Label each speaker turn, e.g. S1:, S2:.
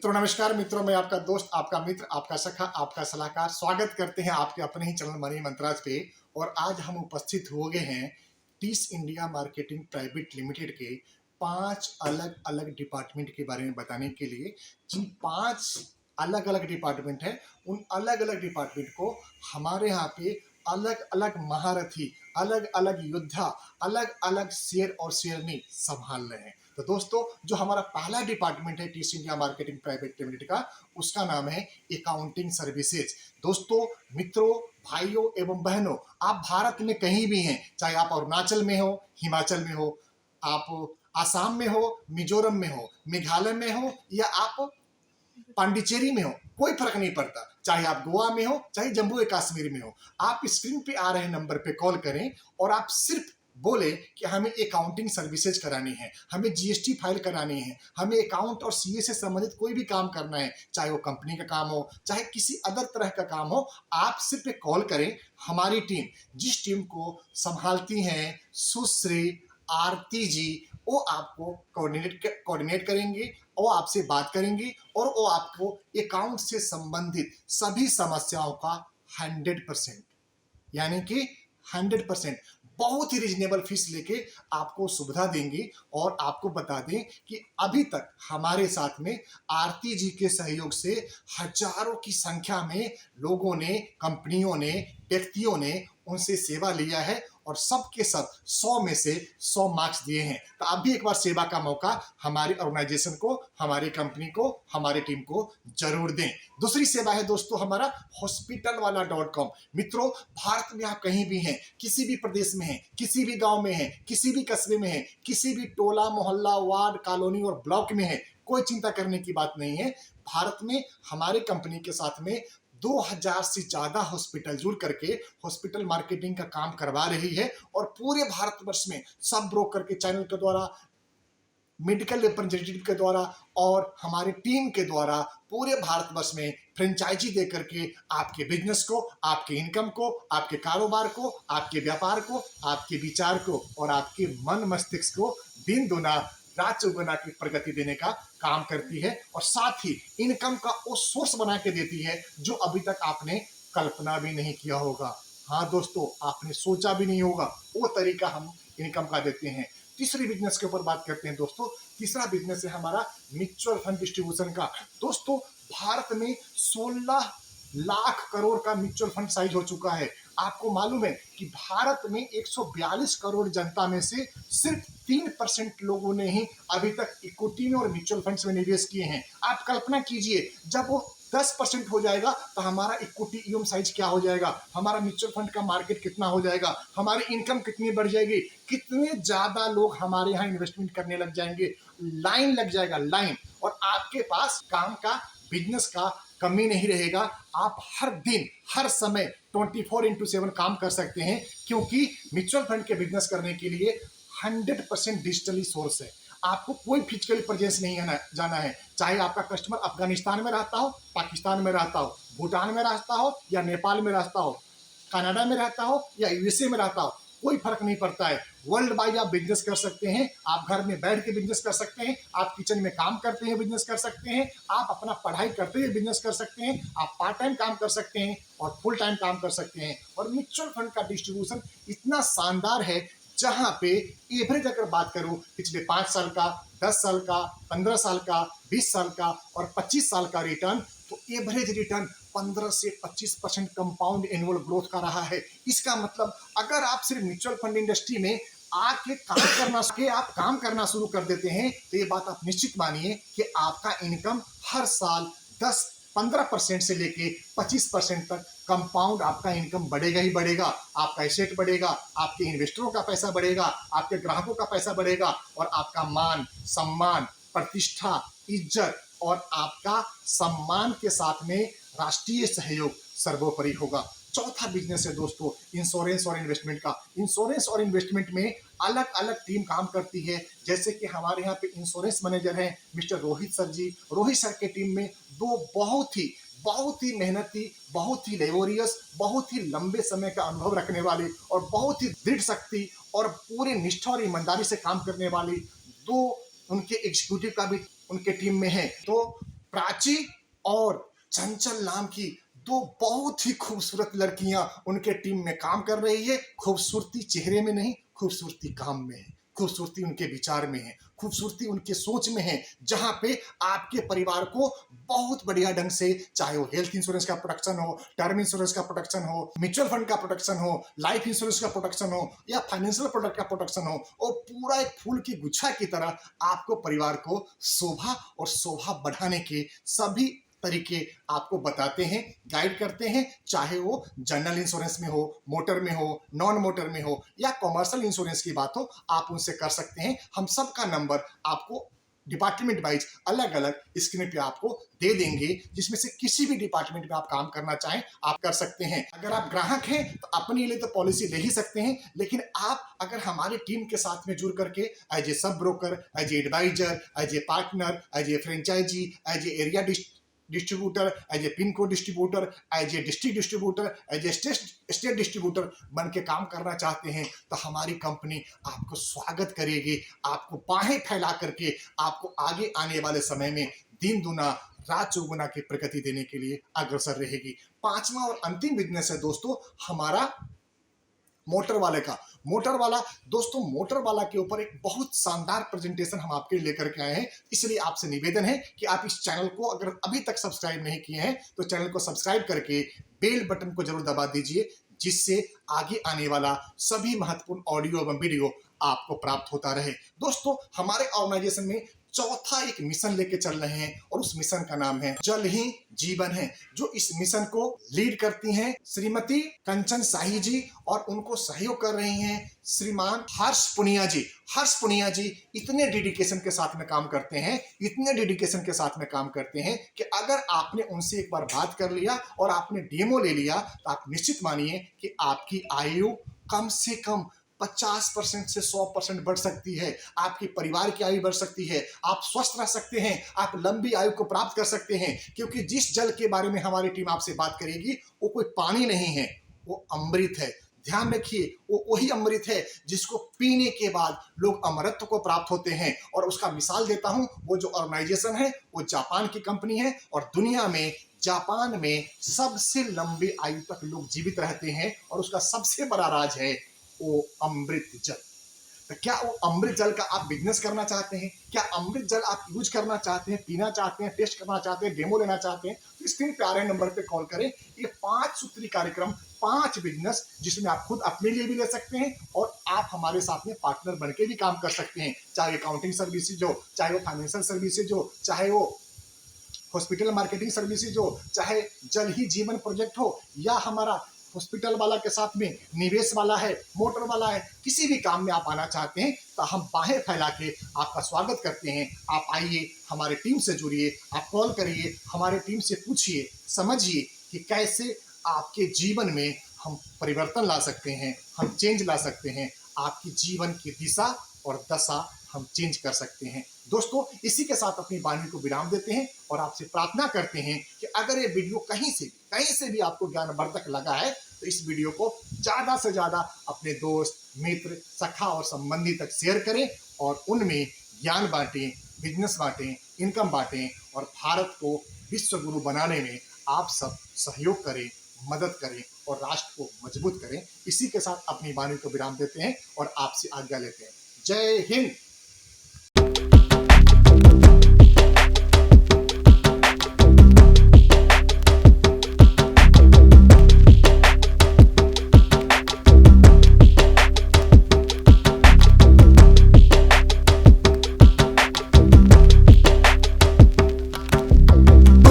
S1: मित्रों नमस्कार। मित्रों, मैं आपका दोस्त, आपका मित्र, आपका सखा, आपका सलाहकार स्वागत करते हैं आपके अपने ही चैनल मनी मंत्राज पे। और आज हम उपस्थित हो गए हैं टीस इंडिया मार्केटिंग प्राइवेट लिमिटेड के 5 अलग अलग डिपार्टमेंट के बारे में बताने के लिए। जिन 5 अलग अलग डिपार्टमेंट है, उन अलग अलग डिपार्टमेंट को हमारे यहाँ पे अलग अलग महारथी, अलग अलग योद्धा, अलग अलग शेर और शेरनी संभाल रहे हैं। तो दोस्तों, जो हमारा पहला डिपार्टमेंट है टीस इंडिया मार्केटिंग प्राइवेट लिमिटेड का, उसका नाम है अकाउंटिंग सर्विसेज। दोस्तों, मित्रों, भाइयों एवं बहनों, आप भारत में कहीं भी हैं, चाहे आप अरुणाचल में हो, हिमाचल में हो, आप आसाम में हो, मिजोरम में हो, मेघालय में हो, या आप पांडिचेरी में हो, कोई फर्क नहीं पड़ता। चाहे आप गोवा में हो, चाहे जम्मू एंड कश्मीर में हो, आप स्क्रीन पे आ रहे नंबर पे कॉल करें और आप सिर्फ बोले कि हमें अकाउंटिंग सर्विसेज करानी है, हमें जीएसटी फाइल करानी है, हमें अकाउंट और सीए से संबंधित कोई भी काम करना है, चाहे वो कंपनी का काम हो, चाहे किसी अदर तरह का काम हो, आप सिर्फ कॉल करें। हमारी टीम, जिस टीम को संभालती हैं सुश्री आरती जी, वो आपको कोऑर्डिनेट करेंगे, वो आपसे बात करेंगे और वो आपको अकाउंट से संबंधित सभी समस्याओं का 100%, यानी कि 100% बहुत ही रिजनेबल फीस लेके आपको सुविधा देंगी। और आपको बता दें कि अभी तक हमारे साथ में आरती जी के सहयोग से हजारों की संख्या में लोगों ने, कंपनियों ने, व्यक्तियों ने उनसे सेवा लिया है और सबके सब 100 में से 100 मार्क्स दिए हैं। तो आप भी एक बार सेवा का मौका हमारी ऑर्गेनाइजेशन को, हमारी कंपनी को, हमारी टीम को जरूर दें। दूसरी सेवा है दोस्तों हमारा हॉस्पिटलवाला.com। मित्रों, भारत में आप कहीं भी हैं, किसी भी प्रदेश में हैं, किसी भी गांव में हैं, किसी भी कस्बे में हैं, किसी भी टोला मोहल्ला वार्ड कॉलोनी और ब्लॉक में हैं, कोई चिंता करने की बात नहीं है। भारत में हमारे कंपनी के साथ में 2000 से ज्यादा हॉस्पिटल जुड़ करके हॉस्पिटल मार्केटिंग का काम करवा रही है। और पूरे भारतवर्ष में सब ब्रोकर के चैनल के द्वारा, मेडिकल रिप्रेजेंटेटिव के द्वारा और हमारी टीम के द्वारा पूरे भारतवर्ष में फ्रेंचाइजी दे करके आपके बिजनेस को, आपके इनकम को, आपके कारोबार को, आपके व्यापार को, आपके विचार को और आपके मन मस्तिष्क को दिन दुना रात चौगुना की प्रगति देने का काम करती है। और साथ ही इनकम का वो सोर्स बना के देती है जो अभी तक आपने कल्पना भी नहीं किया होगा। हाँ दोस्तों, आपने सोचा भी नहीं होगा, वो तरीका हम इनकम का देते हैं। तीसरी बिजनेस के ऊपर बात करते हैं दोस्तों। तीसरा बिजनेस है हमारा म्यूचुअल फंड डिस्ट्रीब्यूशन का। दोस्तों, भारत में 16 लाख करोड़ का म्यूचुअल फंड साइज हो चुका है। आपको मालूम है कि भारत में 142 करोड़ जनता में से सिर्फ 3% लोगों ने ही अभी तक इक्विटी में और म्यूचुअल फंड्स में निवेश किए हैं। आप कल्पना कीजिए, जब वो 10% हो जाएगा तो हमारा इक्विटी ईएम साइज क्या हो जाएगा, हमारा म्यूचुअल फंड का मार्केट कितना हो जाएगा, हमारी इनकम कितनी बढ़ जाएगी, कितने ज्यादा लोग हमारे यहाँ इन्वेस्टमेंट करने लग जाएंगे, लाइन लग जाएगा, लाइन। और आपके पास काम का, बिजनेस का कमी नहीं रहेगा। आप हर दिन, हर समय 24x7 काम कर सकते हैं, क्योंकि म्यूचुअल फंड के बिजनेस करने के लिए 100% डिजिटली सोर्स है। आपको कोई फिजिकल प्रेजेंस नहीं जाना है। चाहे आपका कस्टमर अफगानिस्तान में रहता हो, पाकिस्तान में रहता हो, भूटान में रहता हो या नेपाल में रहता हो, कनाडा में रहता हो या यूएसए में रहता हो, कोई फर्क नहीं पड़ता है। वर्ल्ड वाइड आप बिजनेस कर सकते हैं। आप घर में बैठ के बिजनेस कर सकते हैं, आप किचन में काम करते हैं बिजनेस कर सकते हैं, आप अपना पढ़ाई करते हुए बिजनेस कर सकते हैं, आप पार्ट टाइम काम कर सकते हैं और फुल टाइम काम कर सकते हैं। और म्यूचुअल फंड का डिस्ट्रीब्यूशन इतना शानदार है, जहां पे एवरेज अगर बात करूं पिछले 5 साल का, 10 साल का, 15 साल का, 20 साल का और 25 साल का रिटर्न, तो एवरेज रिटर्न 15 से 25% कंपाउंड एनुअल ग्रोथ का रहा है। इसका मतलब अगर आप सिर्फ म्यूचुअल फंड इंडस्ट्री में आके काम करना शुरू कर देते हैं, तो ये बात आप निश्चित मानिए कि आपका इनकम हर साल 10-15% से लेके 25% तक कंपाउंड आपका इनकम बढ़ेगा ही बढ़ेगा। आपका एसेट बढ़ेगा, आपके इन्वेस्टरों का पैसा बढ़ेगा, आपके ग्राहकों का पैसा बढ़ेगा और आपका मान, सम्मान, प्रतिष्ठा, इज्जत और आपका सम्मान के साथ में राष्ट्रीय सहयोग सर्वोपरि होगा। चौथा बिजनेस है दोस्तों इंश्योरेंस और इन्वेस्टमेंट का। इंश्योरेंस और इन्वेस्टमेंट में अलग अलग टीम काम करती है। जैसे कि हमारे यहाँ पे इंश्योरेंस मैनेजर हैं मिस्टर रोहित सर जी। रोहित सर के टीम में दो बहुत ही मेहनती, बहुत ही लेबोरियस, बहुत ही लंबे समय का अनुभव रखने वाले और बहुत ही दृढ़ शक्ति और पूरे निष्ठा और ईमानदारी से काम करने वाली दो उनके एग्जीक्यूटिव का भी उनके टीम में है। तो प्राची और चंचल नाम की दो बहुत ही खूबसूरत लड़कियां उनके टीम में काम कर रही है। खूबसूरती चेहरे में नहीं, खूबसूरती काम में है, खूबसूरती उनके विचार में है, खूबसूरती उनके सोच में है, जहां पे आपके परिवार को बहुत बढ़िया ढंग से, चाहे वो हेल्थ इंश्योरेंस का प्रोटेक्शन हो, टर्म इंश्योरेंस का प्रोटेक्शन हो, म्यूचुअल फंड का प्रोटेक्शन हो, लाइफ इंश्योरेंस का प्रोटेक्शन हो या फाइनेंशियल प्रोडक्ट का प्रोटेक्शन हो, और पूरा एक फूल की गुच्छा की तरह आपको परिवार को शोभा और शोभा बढ़ाने के सभी तरीके आपको बताते हैं, गाइड करते हैं। चाहे वो जनरल इंश्योरेंस में हो, मोटर में हो, नॉन मोटर में हो या कॉमर्शियल इंश्योरेंस की बात हो, आप उनसे कर सकते हैं। हम सबका नंबर आपको डिपार्टमेंट वाइज अलग अलग स्क्रीन पे आपको दे देंगे, जिसमें से किसी भी डिपार्टमेंट में आप काम करना चाहें आप कर सकते हैं। अगर आप ग्राहक हैं तो अपने लिए तो पॉलिसी ले ही सकते हैं, लेकिन आप अगर हमारी टीम के साथ में जुड़ करके as a sub broker, as a advisor, as a partner, as a franchisee, as a area distributor, as a pin code distributor, as a district distributor, as a state distributor बन के काम करना चाहते हैं तो हमारी कंपनी आपको स्वागत करेगी, आपको बाहें फैला करके आपको आगे आने वाले समय में दिन दुना रात चौगुना की प्रगति देने के लिए अग्रसर रहेगी। पांचवा और अंतिम बिजनेस है दोस्तों हमारा मोटर वाले का। मोटर वाला दोस्तों, मोटर वाला के ऊपर एक बहुत शानदार प्रेजेंटेशन हम आपके लेकर के आए हैं, इसलिए आपसे निवेदन है कि आप इस चैनल को अगर अभी तक सब्सक्राइब नहीं किए हैं तो चैनल को सब्सक्राइब करके बेल बटन को जरूर दबा दीजिए, जिससे आगे आने वाला सभी महत्वपूर्ण ऑडियो एवं वीडियो आपको प्राप्त होता रहे। दोस्तों, हमारे ऑर्गेनाइजेशन में चौथा एक मिशन लेके चल रहे हैं और उस मिशन का नाम है जल ही जीवन है। जो इस मिशन को लीड करती हैं श्रीमती कंचन शाही जी और उनको सहयोग कर रही हैं श्रीमान हर्ष पुनिया जी। हर्ष पुनिया जी इतने डेडिकेशन के साथ में काम करते हैं, इतने डेडिकेशन के साथ में काम करते हैं कि अगर आपने उनसे एक बार बात कर लिया और आपने डेमो ले लिया तो आप निश्चित मानिए कि आपकी आयु कम से कम 50% से 100% बढ़ सकती है, आपके परिवार की आयु बढ़ सकती है, आप स्वस्थ रह सकते हैं, आप लंबी आयु को प्राप्त कर सकते हैं। क्योंकि जिस जल के बारे में हमारी टीम आपसे बात करेगी वो कोई पानी नहीं है, वो अमृत है। ध्यान रखिए, वो वही अमृत है जिसको पीने के बाद लोग अमरत्व को प्राप्त होते हैं। और उसका मिसाल देता हूं, वो जो ऑर्गेनाइजेशन है वो जापान की कंपनी है और दुनिया में जापान में सबसे लंबी आयु तक लोग जीवित रहते हैं और उसका सबसे बड़ा राज है वो अमृत जल। तो क्या वो अमृत जल का आप बिजनेस करना चाहते हैं? क्या अमृत जल आप यूज करना चाहते हैं, पीना चाहते हैं, टेस्ट करना चाहते हैं, डेमो लेना चाहते हैं? तो स्क्रीन पे आ रहे नंबर पे कॉल करें। ये 5 सूत्री कार्यक्रम, 5 बिजनेस जिसमें आप खुद अपने लिए भी ले सकते हैं और आप हमारे साथ में पार्टनर बनके भी काम कर सकते हैं। चाहे अकाउंटिंग सर्विसेज हो, चाहे वो फाइनेंशियल सर्विसेज हो, चाहे वो हॉस्पिटल मार्केटिंग सर्विसेज हो, चाहे जल ही जीवन प्रोजेक्ट हो, या हमारा हॉस्पिटल वाला के साथ में निवेश वाला है, मोटर वाला है, किसी भी काम में आप आना चाहते हैं तो हम बाहें फैला के आपका स्वागत करते हैं। आप आइए, हमारे टीम से जुड़िए, आप कॉल करिए, हमारे टीम से पूछिए, समझिए कि कैसे आपके जीवन में हम परिवर्तन ला सकते हैं, हम चेंज ला सकते हैं, आपकी जीवन की दिशा और दशा हम चेंज कर सकते हैं। दोस्तों, इसी के साथ अपनी वाणी को विराम देते हैं और आपसे प्रार्थना करते हैं कि अगर ये वीडियो कहीं से भी आपको ज्ञानवर्धक लगा है तो इस वीडियो को ज़्यादा से ज़्यादा अपने दोस्त, मित्र, सखा और संबंधी तक शेयर करें और उनमें ज्ञान बांटें, बिजनेस बांटें, इनकम बांटें और भारत को विश्व गुरु बनाने में आप सब सहयोग करें, मदद करें और राष्ट्र को मजबूत करें। इसी के साथ अपनी वाणी को विराम देते हैं और आपसे आज्ञा लेते हैं। जय हिंद।